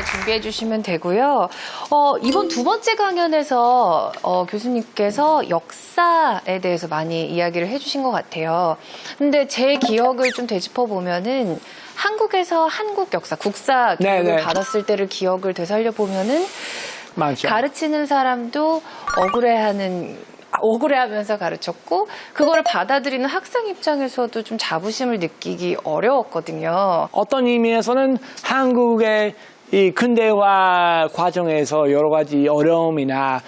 준비해 주시면 되고요. 이번 두 번째 강연에서 교수님께서 역사에 대해서 많이 이야기를 해주신 것 같아요. 근데 제 기억을 좀 되짚어 보면은 한국에서 한국 역사, 국사 교육을 받았을 때를 기억을 되살려 보면은 맞죠. 가르치는 사람도 억울해하면서 가르쳤고 그거를 받아들이는 학생 입장에서도 좀 자부심을 느끼기 어려웠거든요. 어떤 의미에서는 한국의 이 근대화 과정에서 여러 가지 어려움이나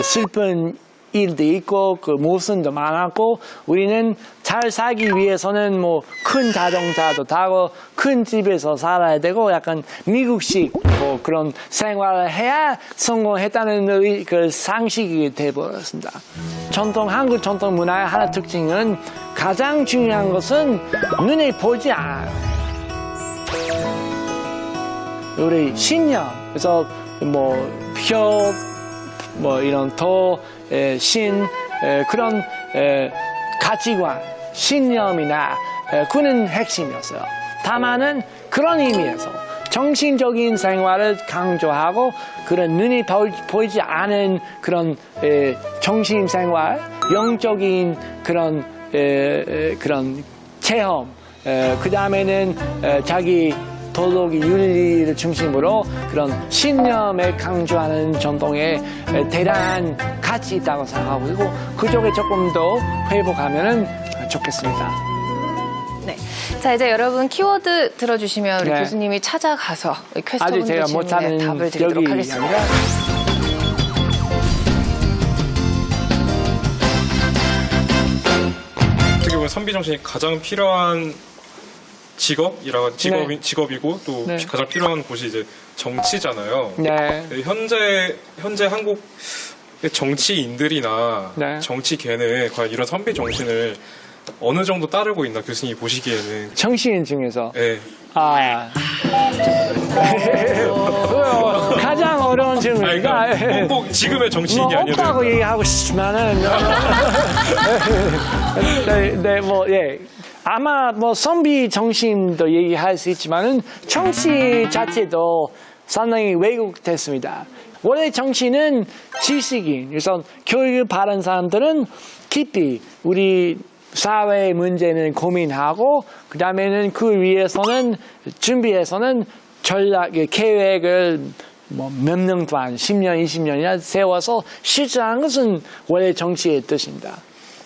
슬픈 일도 있고 그 모순도 많았고 우리는 잘 살기 위해서는 뭐 큰 자동차도 타고 큰 집에서 살아야 되고 약간 미국식 뭐 그런 생활을 해야 성공했다는 그 상식이 돼버렸습니다. 한국 전통 문화의 하나 특징은 가장 중요한 것은 눈에 보지 않아요. 우리 신념, 그래서 이런 그런 가치관, 신념이나 그는 핵심이었어요. 다만은 그런 의미에서 정신적인 생활을 강조하고 그런 눈이 보이지 않은 그런 정신 생활, 영적인 그런 체험, 그 다음에는 자기 도덕 윤리를 중심으로 그런 신념에 강조하는 전통에 대단한 가치 있다고 생각하고 그리고 그쪽에 조금 더 회복하면 좋겠습니다. 네. 자, 이제 여러분 키워드 들어주시면 우리 교수님이 찾아가서 퀘스천분들 질문에 답을 드리도록 하겠습니다. 어떻게 보면 선비정신이 가장 필요한 직업이고 또 가장 필요한 곳이 이제 정치잖아요. 현재 한국 정치인들이나 정치계는 과연 이런 선비 정신을 어느 정도 따르고 있나 교수님이 보시기에는 정치인 중에서 네. 가장 어려운 질문이니까 그러니까 꼭 지금의 정치인이 아니어도 없다고 얘기하고 싶지만은 아마 선비 정신도 얘기할 수 있지만은 정치 자체도 상당히 왜곡됐습니다. 원래 정치는 지식인, 그래서 교육을 받은 사람들은 깊이 우리 사회 문제는 고민하고 그 다음에는 그 위해서는 준비해서는 계획을 몇 년 동안 10년, 20년이나 세워서 실천하는 것은 원래 정치의 뜻입니다.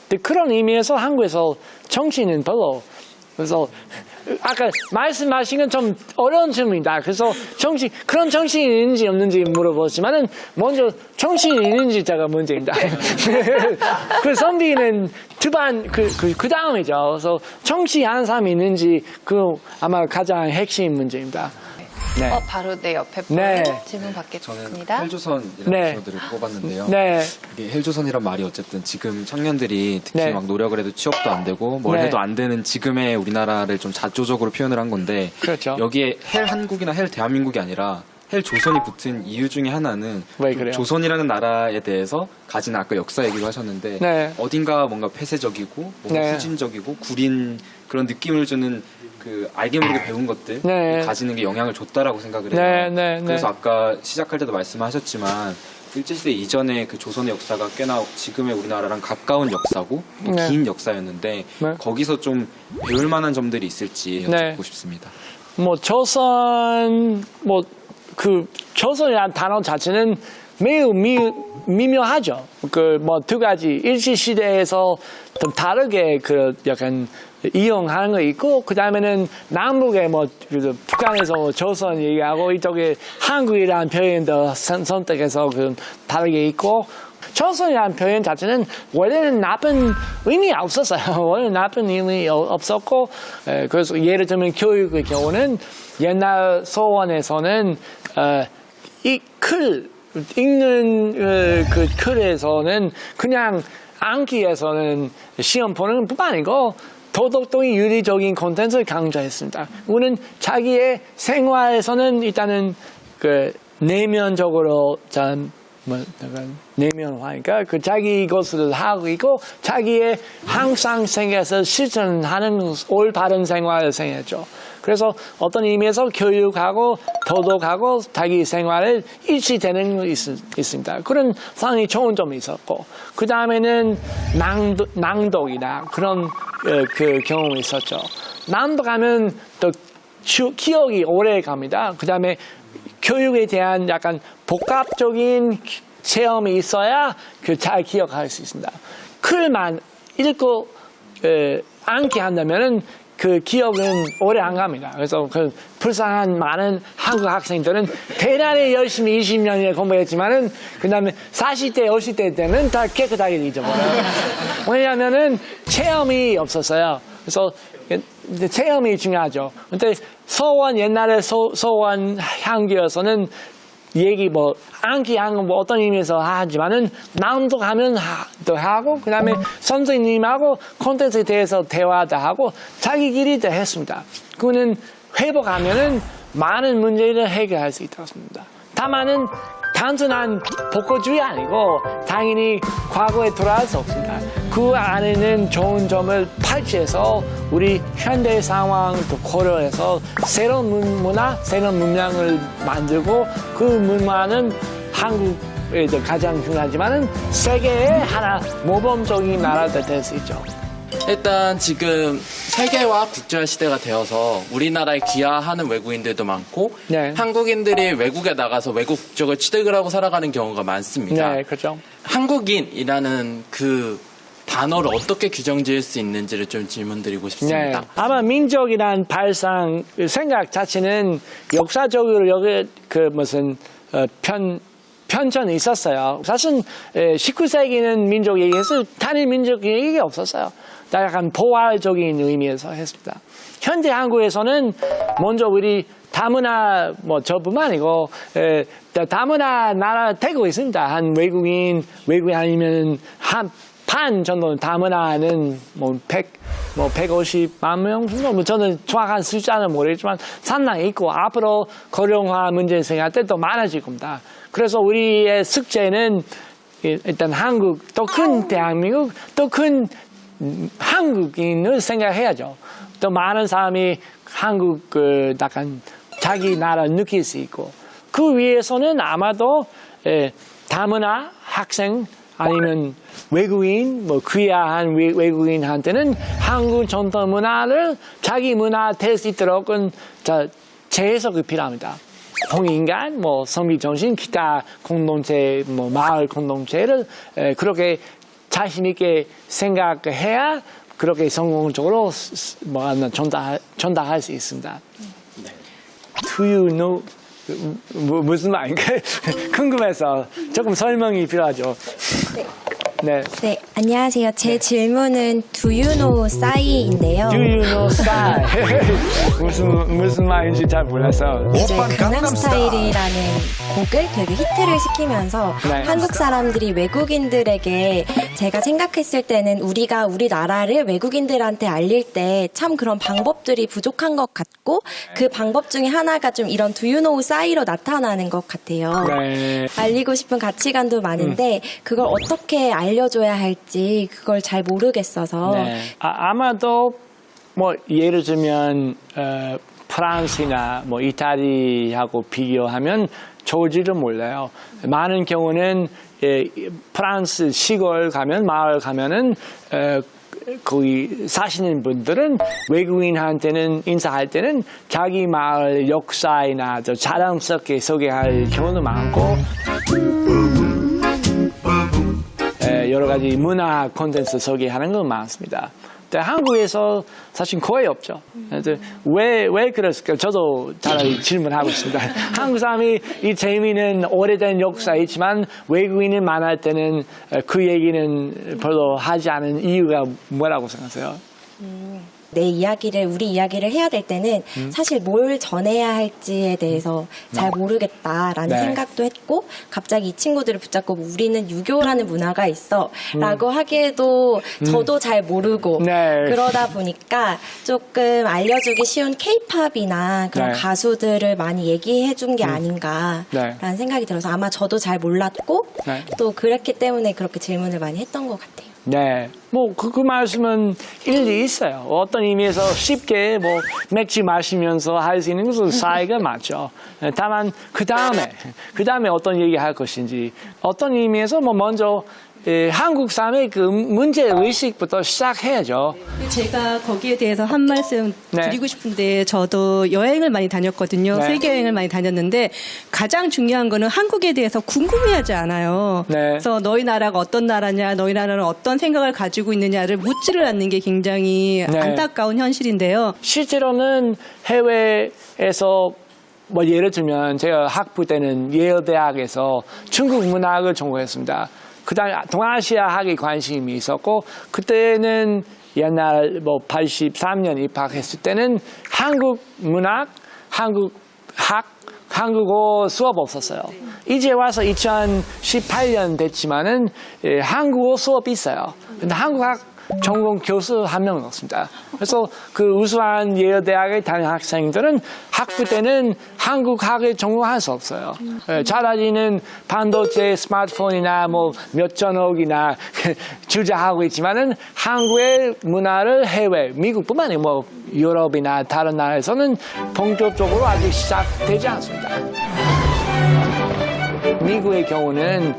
근데 그런 의미에서 한국에서 정치는 별로 그래서 아까 말씀하신 건 좀 어려운 질문이다. 그래서 그런 정치인이 있는지 없는지 물어보지만은 먼저 정치인이 있는지가 문제입니다. 그 선비는 그 다음이죠. 그래서 정치하는 사람이 있는지 아마 가장 핵심 문제입니다. 네. 바로 내 옆에 질문 받겠습니다. 저는 헬조선이라는 키워드를 뽑았는데요. 이게 헬조선이란 말이 어쨌든 지금 청년들이 특히 막 노력을 해도 취업도 안 되고 뭘 해도 안 되는 지금의 우리나라를 좀 자조적으로 표현을 한 건데 여기에 헬 한국이나 헬 대한민국이 아니라 헬 조선이 붙은 이유 중에 하나는 조선이라는 나라에 대해서 가진 아까 역사 얘기도 하셨는데 어딘가 뭔가 폐쇄적이고 뭔가 후진적이고 구린 그런 느낌을 주는 그 알게 모르게 배운 것들 가지는 게 영향을 줬다라고 생각을 해요. 그래서 아까 시작할 때도 말씀하셨지만 일제시대 이전에 그 조선의 역사가 꽤나 지금의 우리나라랑 가까운 역사고 긴 역사였는데 거기서 좀 배울 만한 점들이 있을지 여쭙고 싶습니다. 조선이라는 단어 자체는 매우 미묘하죠. 두 가지 일제시대에서 좀 다르게 약간 이용하는 거 있고, 그 다음에는 남북에 북한에서 조선 얘기하고 이쪽에 한국이라는 표현도 선택해서 다르게 있고, 조선이라는 표현 자체는 원래는 나쁜 의미 없었어요. 원래 나쁜 의미 없었고, 그래서 예를 들면 교육의 경우는 옛날 소원에서는 읽는 그 글에서는 그냥 암기에서는 시험 보는 것뿐만 아니고 도덕적인 윤리적인 콘텐츠를 강조했습니다. 우리는 자기의 생활에서는 일단은 내면적으로 내면화니까 자기 것을 하고 있고 자기의 항상 생에서 실천하는 올바른 생활을 생했죠. 그래서 어떤 의미에서 교육하고 도덕하고 자기 생활을 일치되는 게 있습니다. 그런 상당히 좋은 점이 있었고, 그 다음에는 낭독이나 그런 그 경험이 있었죠. 낭독하면 또 기억이 오래 갑니다. 그 다음에 교육에 대한 약간 복합적인 체험이 있어야 잘 기억할 수 있습니다. 글만 읽고 않게 한다면은 그 기억은 오래 안 갑니다. 그래서 그 불쌍한 많은 한국 학생들은 대단히 열심히 20년을 공부했지만은 그 다음에 40대, 50대 때는 다 깨끗하게 잊어버려요. 왜냐하면은 체험이 없었어요. 그래서 체험이 중요하죠. 근데 서원 옛날에 서원 향기여서는 얘기 뭐 암기하는 뭐 어떤 의미에서 하지만은 낭독하면 또 하고 그다음에 선생님하고 콘텐츠에 대해서 대화도 하고 자기끼리도 했습니다. 그거는 회복하면은 많은 문제를 해결할 수 있다고 봅니다. 다만은 단순한 복고주의 아니고 당연히 과거에 돌아갈 수 없습니다. 그 안에는 좋은 점을 발췌해서 우리 현대 상황을 또 고려해서 새로운 문화, 새로운 문명을 만들고 그 문화는 한국에도 가장 중요하지만은 세계의 하나 모범적인 나라가 될 수 있죠. 일단 지금 세계화 국제화 시대가 되어서 우리나라에 귀화하는 외국인들도 많고 네. 한국인들이 외국에 나가서 외국 국적을 취득을 하고 살아가는 경우가 많습니다. 네, 그렇죠. 한국인이라는 그 단어를 어떻게 규정 지을 수 있는지를 좀 질문드리고 싶습니다. 네. 아마 민족이란 발상 생각 자체는 역사적으로 여기 그 무슨 편전이 있었어요. 사실 19세기는 민족 얘기해서 단일 민족 얘기가 없었어요. 다 약간 포괄적인 의미에서 했습니다. 현대 한국에서는 먼저 우리 다문화 뭐 저뿐만 아니고 다문화 나라 되고 있습니다. 한 외국인 아니면 한 반 정도는 다문화는 뭐 150만 명 정도 뭐 저는 정확한 숫자는 모르겠지만 상당히 있고 앞으로 고령화 문제 생각할 때 더 많아질 겁니다. 그래서 우리의 숙제는 일단 한국 또 큰 대한민국 또 큰 한국인을 생각해야죠. 또 많은 사람이 한국 약간 자기 나라를 느낄 수 있고 그 위해서는 아마도 다문화 학생 아니면 외국인 뭐 귀화한 외국인한테는 한국 전통 문화를 자기 문화 될 수 있도록 재해석이 필요합니다. 동인간, 뭐 성비 정신, 기타 공동체, 뭐 마을 공동체를 그렇게 자신 있게 생각해야 그렇게 성공적으로 전달할 수 있습니다. 네. Do you know 무슨 말인가 궁금해서 조금 설명이 필요하죠. 네. 네, 안녕하세요. 제 질문은 Do you know 싸이인데요. Do you know style? 무슨 말인지 잘 몰라서. 이제 강남스타일이라는 곡을 되게 히트를 시키면서 네. 한국 사람들이 외국인들에게 제가 생각했을 때는 우리가 우리나라를 외국인들한테 알릴 때 참 그런 방법들이 부족한 것 같고 그 방법 중에 하나가 좀 이런 Do you know 싸이로 나타나는 것 같아요. 네. 알리고 싶은 가치관도 많은데 그걸 어떻게 알려줘야 할지 그걸 잘 모르겠어서 네. 아마도 뭐 예를 들면 프랑스나 뭐 이탈리아하고 비교하면 좋을지도 몰라요. 많은 경우는 프랑스 시골 가면 마을 가면은 거기 사시는 분들은 외국인한테는 인사할 때는 자기 마을 역사이나 더 자랑스럽게 소개할 경우도 많고 여러 가지 문화 콘텐츠 소개하는 건 많습니다. 근데 한국에서 사실 거의 없죠. 왜 그랬을까요? 저도 잘 질문하고 있습니다. 한국 사람이 이 재미있는 오래된 역사 있지만 외국인이 만날 때는 그 얘기는 별로 하지 않은 이유가 뭐라고 생각하세요? 우리 이야기를 해야 될 때는 사실 뭘 전해야 할지에 대해서 잘 모르겠다라는 네. 생각도 했고 갑자기 이 친구들을 붙잡고 우리는 유교라는 문화가 있어 라고 하기에도 저도 잘 모르고 네. 그러다 보니까 조금 알려주기 쉬운 케이팝이나 그런 네. 가수들을 많이 얘기해 준 게 아닌가라는 네. 생각이 들어서 아마 저도 잘 몰랐고 네. 또 그랬기 때문에 그렇게 질문을 많이 했던 것 같아요. 네. 뭐 그 말씀은 일리 있어요. 어떤 의미에서 쉽게 뭐 맥주 마시면서 할 수 있는 것은 사이가 맞죠. 다만 그 다음에 어떤 얘기 할 것인지 어떤 의미에서 뭐 먼저 한국 사람의 그 문제 의식부터 시작해야죠. 제가 거기에 대해서 한 말씀 드리고 싶은데 저도 여행을 많이 다녔거든요. 세계 여행을 많이 다녔는데 가장 중요한 거는 한국에 대해서 궁금해하지 않아요. 그래서 너희 나라가 어떤 나라냐, 너희 나라는 어떤 생각을 가지고 있느냐를 묻지를 않는 게 굉장히 안타까운 현실인데요. 실제로는 해외에서 뭐 예를 들면 제가 학부 때는 예일 대학에서 중국 문학을 전공했습니다. 그다음에 동아시아학에 관심이 있었고 그때는 옛날 뭐 83년 입학했을 때는 한국 문학, 한국학, 한국어 수업 없었어요. 이제 와서 2018년 됐지만은 한국어 수업이 있어요. 근데 한국학 전공 교수 한 명은 없습니다. 그래서 그 우수한 예일대학에 다니는 학생들은 학부 때는 한국학을 전공할 수 없어요. 차라리는 반도체 스마트폰이나 뭐 몇천억이나 주자하고 있지만은 한국의 문화를 해외, 미국뿐만 아니고 뭐 유럽이나 다른 나라에서는 본격적으로 아직 시작되지 않습니다. 미국의 경우는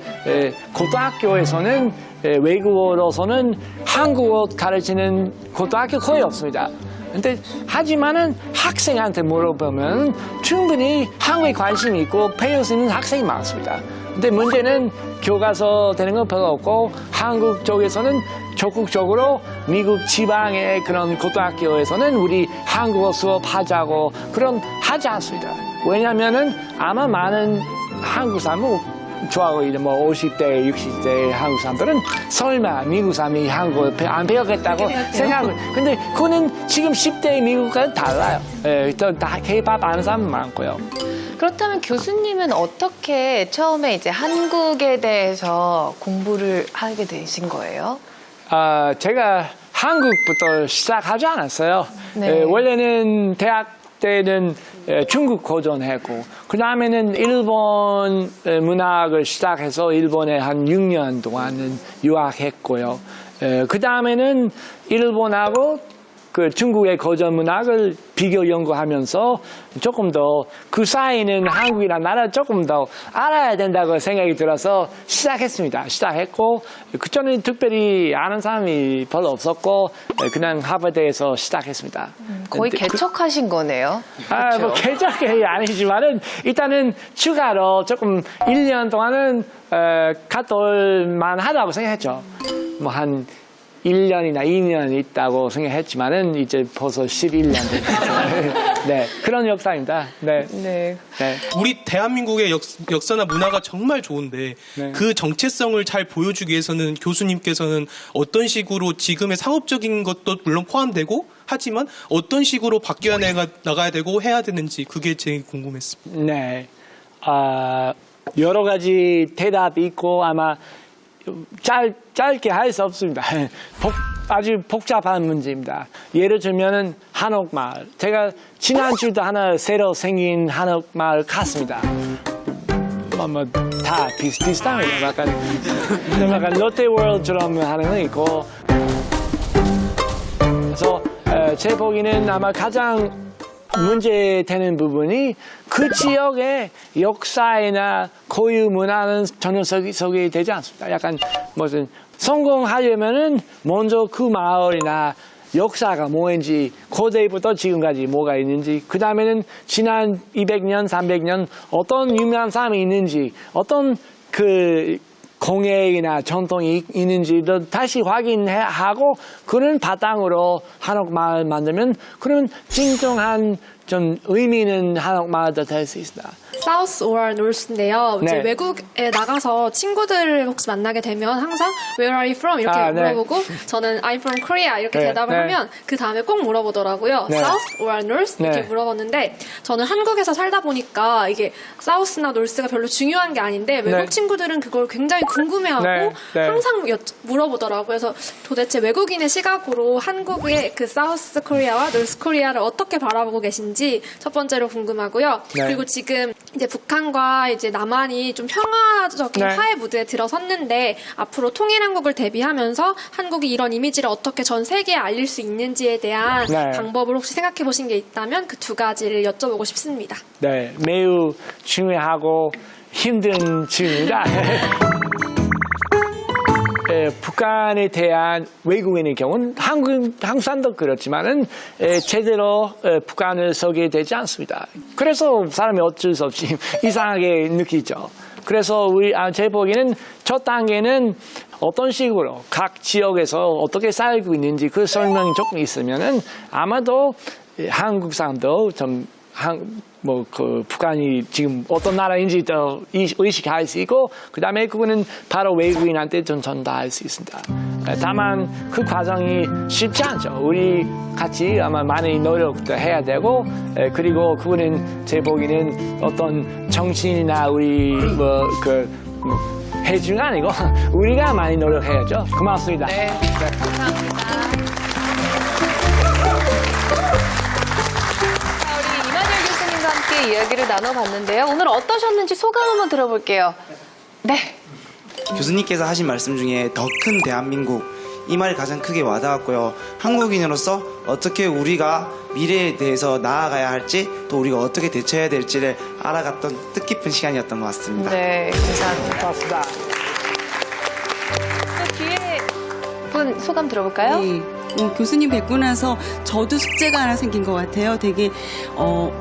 고등학교에서는 외국어로서는 한국어 가르치는 고등학교 거의 없습니다. 근데 하지만은 학생한테 물어보면 충분히 한국에 관심이 있고 배울 수 있는 학생이 많습니다. 근데 문제는 교과서 되는 건 별로 없고 한국 쪽에서는 적극적으로 미국 지방의 그런 고등학교에서는 우리 한국어 수업하자고 그런 하지 않습니다. 왜냐면은 아마 많은 한국 사람은 좋아하고 이제 뭐 50대, 60대 한국 사람들은 설마 미국 사람이 한국어 안 배우겠다고 생각을. 근데 그거는 지금 10대 미국과는 달라요. 다 K-pop 아는 사람 많고요. 그렇다면 교수님은 어떻게 처음에 이제 한국에 대해서 공부를 하게 되신 거예요? 제가 한국부터 시작하지 않았어요. 원래는 대학 때는 중국 고전했고 그 다음에는 일본 문학을 시작해서 일본에 한 6년 동안은 유학했고요. 그 다음에는 일본하고 그 중국의 고전 문학을 비교 연구하면서 조금 더 그 사이는 한국이라는 나라를 조금 더 알아야 된다고 생각이 들어서 시작했고 그전에 특별히 아는 사람이 별로 없었고 그냥 하버드에서 시작했습니다. 거의 개척하신 거네요. 그렇죠? 뭐 개척이 아니지만은 일단은 추가로 조금 1년 동안은 갔다 올만 하다고 생각했죠. 뭐 한 1년이나 2년 있다고 생각했지만은 이제 벌써 11년 됐어요. 네, 그런 역사입니다. 네. 우리 대한민국의 역사나 문화가 정말 좋은데 그 정체성을 잘 보여주기 위해서는 교수님께서는 어떤 식으로 지금의 상업적인 것도 물론 포함되고 하지만 어떤 식으로 바뀌어 나가야 되고 해야 되는지 그게 제일 궁금했습니다. 네, 여러 가지 대답이 있고 아마 짧게 할 수 없습니다. 아주 복잡한 문제입니다. 예를 들면은 한옥마을. 제가 지난주도 하나 새로 생긴 한옥마을 갔습니다. 다 비슷합니다. 약간 롯데월드처럼 하는 거 있고. 그래서 제 보기에는 아마 가장 문제되는 부분이 그 지역의 역사이나 고유 문화는 전혀 소개되지 않습니다. 약간 무슨 성공하려면은 먼저 그 마을이나 역사가 뭐인지 고대부터 지금까지 뭐가 있는지 그 다음에는 지난 200년, 300년 어떤 유명한 사람이 있는지 어떤 그 공예이나 전통이 있는지를 다시 확인하고 그런 바탕으로 한옥마을 만들면 그러면 진정한 좀 의미 있는 한옥마을도 될 수 있습니다. 사우스 or 노스인데요. 이제 네. 외국에 나가서 친구들을 혹시 만나게 되면 항상 Where are you from? 이렇게 물어보고 저는 I'm from Korea 이렇게 대답을 하면 그 다음에 꼭 물어보더라고요. South or North 이렇게 물어봤는데 저는 한국에서 살다 보니까 이게 South나 North가 별로 중요한 게 아닌데 외국 친구들은 그걸 굉장히 궁금해하고 항상 물어보더라고요. 그래서 도대체 외국인의 시각으로 한국의 그 South Korea와 North Korea를 어떻게 바라보고 계신지 있는지 첫 번째로 궁금하고요. 네. 그리고 지금 이제 북한과 이제 남한이 좀 평화적인 네. 화해 무드에 들어섰는데 앞으로 통일 한국을 대비하면서 한국이 이런 이미지를 어떻게 전 세계에 알릴 수 있는지에 대한 네. 방법을 혹시 생각해 보신 게 있다면 그 두 가지를 여쭤보고 싶습니다. 네, 매우 중요하고 힘든 질문입니다. 북한에 대한 외국인의 경우는 한국 사람도 그렇지만은 제대로 북한을 소개되지 않습니다. 그래서 사람이 어쩔 수 없이 이상하게 느끼죠. 그래서 제 보기에는 첫 단계는 어떤 식으로 각 지역에서 어떻게 살고 있는지 그 설명이 조금 있으면은 아마도 한국 사람도 좀 북한이 지금 어떤 나라인지 더 의식할 수 있고, 그 다음에 그거는 바로 외국인한테 좀 전달할 수 있습니다. 다만 그 과정이 쉽지 않죠. 우리 같이 아마 많이 노력도 해야 되고, 그리고 그거는 제 보기에는 어떤 정치인이나 우리 해주는 아니고 우리가 많이 노력해야죠. 고맙습니다. 네, 감사합니다. 함께 이야기를 나눠봤는데요. 오늘 어떠셨는지 소감 한번 들어볼게요. 네. 교수님께서 하신 말씀 중에 더 큰 대한민국, 이 말이 가장 크게 와닿았고요. 한국인으로서 어떻게 우리가 미래에 대해서 나아가야 할지, 또 우리가 어떻게 대처해야 될지를 알아갔던 뜻깊은 시간이었던 것 같습니다. 네, 감사합니다. 또 뒤에 분 소감 들어볼까요? 네. 교수님 뵙고 나서 저도 숙제가 하나 생긴 것 같아요. 되게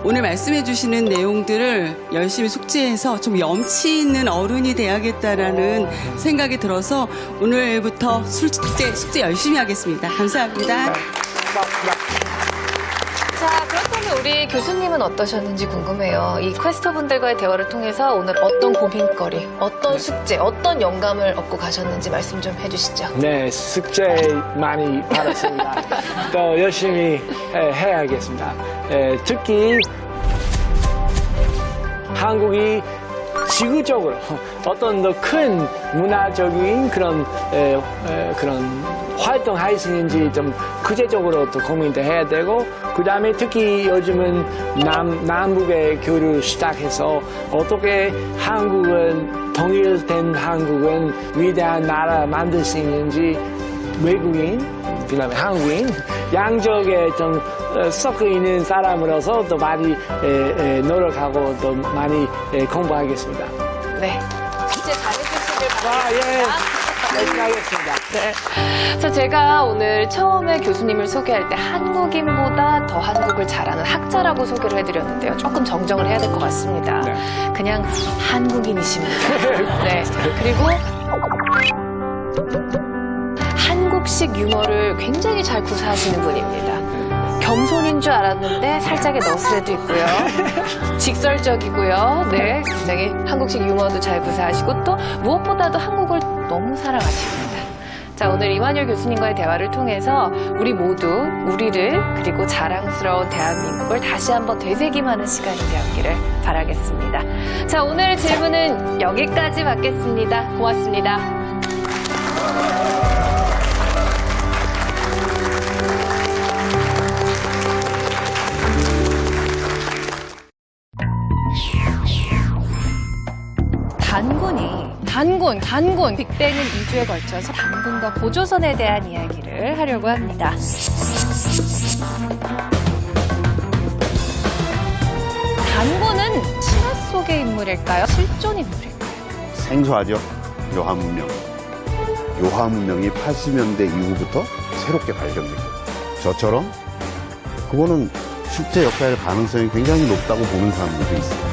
오늘 말씀해 주시는 내용들을 열심히 숙지해서 좀 염치 있는 어른이 돼야겠다라는 생각이 들어서 오늘부터 숙제 열심히 하겠습니다. 감사합니다. 자, 그렇다면 우리 교수님은 어떠셨는지 궁금해요. 이 퀘스터 분들과의 대화를 통해서 오늘 어떤 고민거리, 어떤 숙제, 어떤 영감을 얻고 가셨는지 말씀 좀 해주시죠. 네, 숙제 많이 받았습니다. 또 열심히 해야겠습니다. 특히 한국이 지구적으로 어떤 더 큰 문화적인 그런 활동할 수 있는지 좀 구체적으로 또 고민도 해야 되고, 그 다음에 특히 요즘은 남북의 교류 시작해서 어떻게 한국은 통일된 한국은 위대한 나라 만들 수 있는지 외국인, 그 다음에 한국인 양쪽에 좀 섞여 있는 사람으로서 또 많이 노력하고 또 많이 공부하겠습니다. 네, 숙제 잘해주시길 바랍니다. 예, 열심히 하겠습니다. 네. 자, 제가 오늘 처음에 교수님을 소개할 때 한국인보다 더 한국을 잘하는 학자라고 소개를 해드렸는데요. 조금 정정을 해야 될 것 같습니다. 네. 그냥 한국인이십니다. 네. 그리고 한국식 유머를 굉장히 잘 구사하시는 분입니다. 겸손인 줄 알았는데 살짝의 너스레도 있고요. 직설적이고요. 네, 굉장히 한국식 유머도 잘 구사하시고 또 무엇보다도 한국을 너무 사랑하십니다. 자, 오늘 이완열 교수님과의 대화를 통해서 우리 모두 우리를 그리고 자랑스러운 대한민국을 다시 한번 되새김하는 시간이 되었기를 바라겠습니다. 자, 오늘 질문은 여기까지 받겠습니다. 고맙습니다. 단군 빅뱅은 2주에 걸쳐서 단군과 보조선에 대한 이야기를 하려고 합니다. 단군은 신화 속의 인물일까요? 실존 인물일까요? 생소하죠. 요하문명. 요하문명이 80년대 이후부터 새롭게 발견되고, 저처럼 그거는 실제 역사의 가능성이 굉장히 높다고 보는 사람들도 있어요.